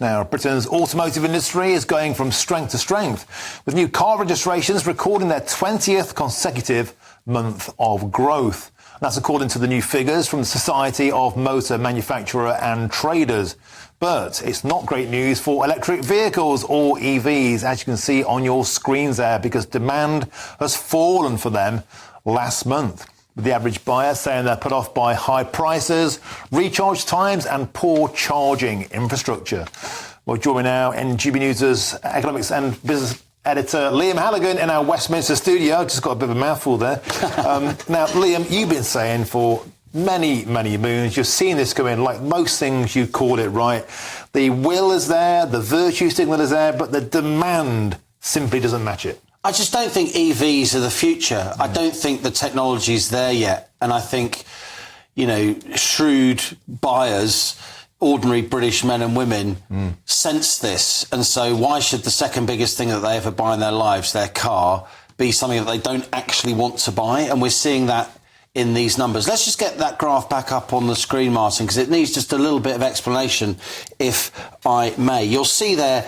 Now, Britain's automotive industry is going from strength to strength, with new car registrations recording their 20th consecutive month of growth. That's according to the new figures from the Society of Motor Manufacturer and Traders. But it's not great news for electric vehicles, or EVs, as you can see on your screens there, because demand has fallen for them last month, with the average buyer saying they're put off by high prices, recharge times and poor charging infrastructure. Well, joining me now, NGB News' economics and business editor Liam Halligan in our Westminster studio. Just got a bit of a mouthful there. Now, Liam, you've been saying for many moons, you've seen this go in, like most things, you called it right. The will is there, the virtue signal is there, but the demand simply doesn't match it. I just don't think EVs are the future. I don't think the technology's there yet. And I think, you know, shrewd buyers, ordinary British men and women, sense this. And so why should the second biggest thing that they ever buy in their lives, their car, be something that they don't actually want to buy? And we're seeing that in these numbers. Let's just get that graph back up on the screen, Martin, because it needs just a little bit of explanation, if I may. You'll see there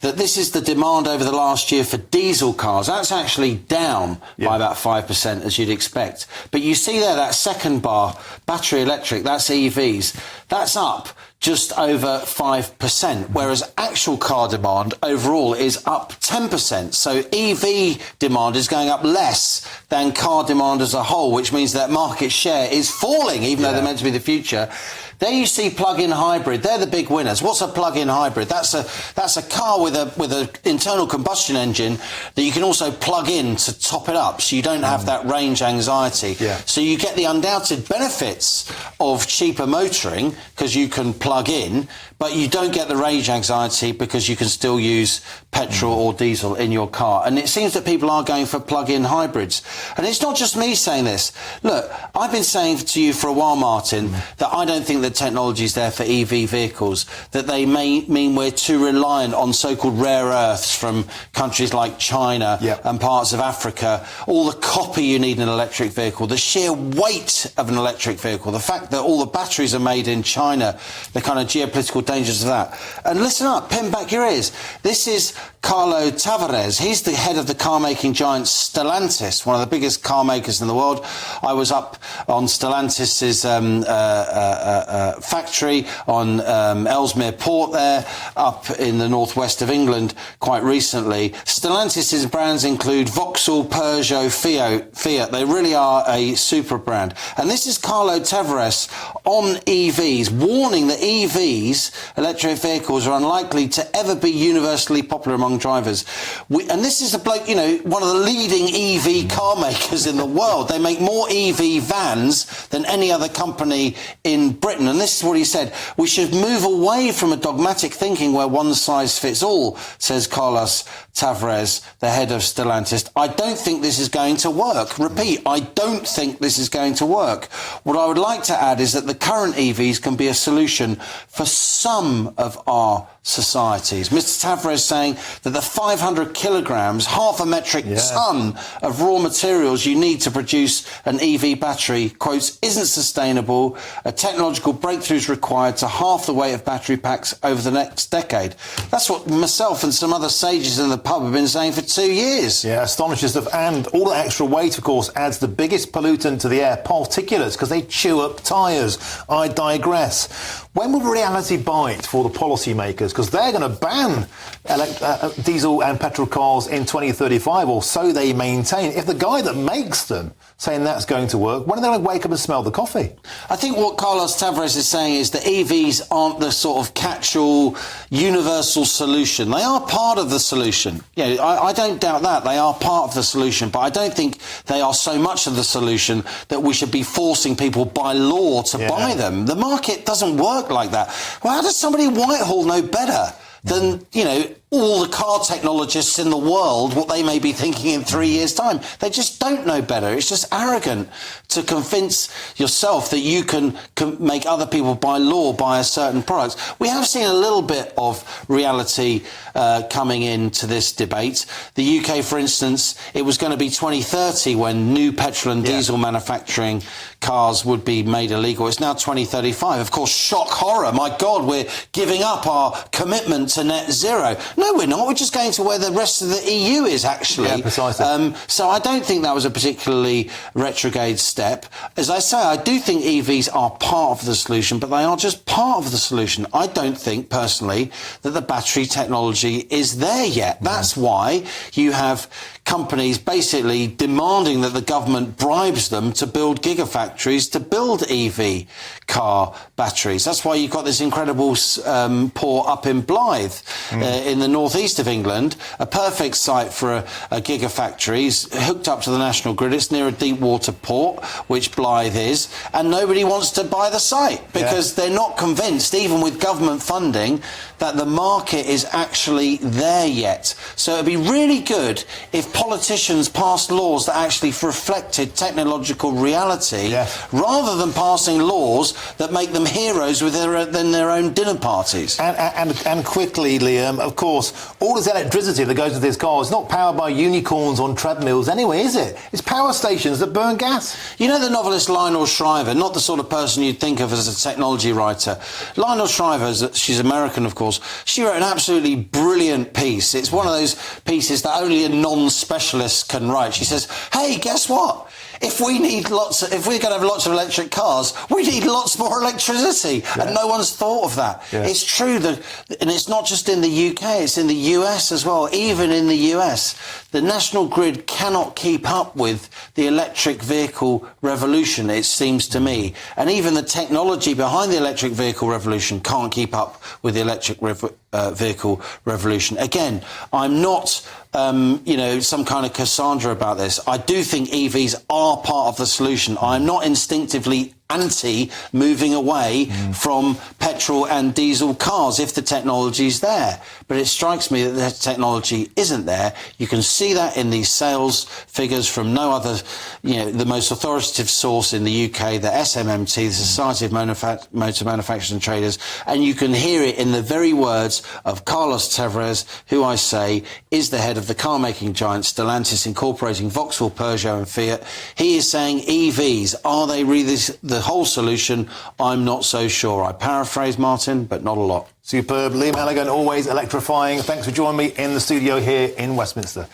that this is the demand over the last year for diesel cars. That's actually down by about 5%, as you'd expect. But you see there, that second bar, battery electric, that's EVs, that's up just over 5%, whereas actual car demand overall is up 10%. So EV demand is going up less than car demand as a whole, which means that market share is falling, even though they're meant to be the future. There you see plug-in hybrid. They're the big winners. What's a plug-in hybrid? That's a car with a internal combustion engine that you can also plug in to top it up, so you don't have that range anxiety. So you get the undoubted benefits of cheaper motoring because you can plug in, but you don't get the range anxiety because you can still use petrol or diesel in your car. And it seems that people are going for plug-in hybrids. And it's not just me saying this. Look, I've been saying to you for a while, Martin, that I don't think the technology is there for EV vehicles, that they may mean we're too reliant on so-called rare earths from countries like China and parts of Africa, all the copper you need in an electric vehicle, the sheer weight of an electric vehicle, the fact that all the batteries are made in China, the kind of geopolitical dangers of that. And listen up, pin back your ears. This is Carlo Tavares. He's the head of the car-making giant Stellantis, one of the biggest car makers in the world. I was up on Stellantis's factory on Ellesmere Port there, up in the northwest of England quite recently. Stellantis's brands include Vauxhall, Peugeot, Fiat. They really are a super brand. And this is Carlo Tavares on EVs, warning that EVs, electric vehicles, are unlikely to ever be universally popular among drivers. And this is a bloke, you know, one of the leading EV car makers in the world. They make more EV vans than any other company in Britain. And this is what he said: we should move away from a dogmatic thinking where one size fits all, says Carlos Tavares, the head of Stellantis. I don't think this is going to work. Repeat, I don't think this is going to work. What I would like to add is that the current EVs can be a solution for some of our societies. Mr. Tavares saying that the 500 kilograms, half a metric ton of raw materials you need to produce an EV battery, quotes, isn't sustainable. A technological breakthrough is required to half the weight of battery packs over the next decade. That's what myself and some other sages in the pub have been saying for 2 years. Yeah, astonishing stuff. And all the extra weight, of course, adds the biggest pollutant to the air, particulates, because they chew up tyres. I digress. When will reality bite for the policymakers? Because they're going to ban diesel and petrol cars in 2035, or so they maintain. If the guy that makes them saying that's going to work, when are they going to wake up and smell the coffee? I think what Carlos Tavares is saying is that EVs aren't the sort of catch-all universal solution. They are part of the solution. Yeah, I don't doubt that. They are part of the solution, but I don't think they are so much of the solution that we should be forcing people by law to buy them. The market doesn't work like that. Well, how does somebody in Whitehall know better than, you know, all the car technologists in the world what they may be thinking in 3 years' time. They just don't know better. It's just arrogant to convince yourself that you can make other people by law buy a certain product. We have seen a little bit of reality coming into this debate. The UK, for instance, it was going to be 2030 when new petrol and diesel manufacturing cars would be made illegal. It's now 2035. Of course, shock horror. My God, we're giving up our commitment to net zero. No, we're not. We're just going to where the rest of the EU is, actually. Yeah, precisely. So I don't think that was a particularly retrograde step. As I say, I do think EVs are part of the solution, but they are just part of the solution. I don't think, personally, that the battery technology is there yet. That's why you have companies basically demanding that the government bribes them to build gigafactories to build EV car batteries. That's why you've got this incredible port up in Blythe in the northeast of England, a perfect site for a gigafactory. It's hooked up to the national grid. It's near a deep water port, which Blythe is, and nobody wants to buy the site because they're not convinced, even with government funding, that the market is actually there yet. So it'd be really good if politicians passed laws that actually reflected technological reality rather than passing laws that make them heroes within their own dinner parties. And quickly, Liam, of course, all this electricity that goes with this car is not powered by unicorns on treadmills anyway, is it? It's power stations that burn gas. You know the novelist Lionel Shriver, not the sort of person you'd think of as a technology writer. Lionel Shriver, she's American, of course, she wrote an absolutely brilliant piece. It's one of those pieces that only a non-specialist can write. She says, hey, guess what? If we're going to have lots of electric cars, we need lots more electricity. And no one's thought of that. It's true that, and it's not just in the UK, it's in the US as well. Even in the US, the national grid cannot keep up with the electric vehicle revolution, it seems to me. And even the technology behind the electric vehicle revolution can't keep up with the electric vehicle revolution. Again, I'm not, some kind of Cassandra about this. I do think EVs are part of the solution. I'm not instinctively anti moving away from petrol and diesel cars if the technology is there. But it strikes me that the technology isn't there. You can see that in these sales figures from no other, the most authoritative source in the UK, the SMMT, the Society of Motor Manufacturers and Traders, and you can hear it in the very words of Carlos Tavares, who I say is the head of the car-making giant Stellantis, incorporating Vauxhall, Peugeot and Fiat. He is saying EVs, are they really the whole solution? I'm not so sure. I paraphrase, Martin, but not a lot. Superb. Liam Halligan, always electrifying. Thanks for joining me in the studio here in Westminster.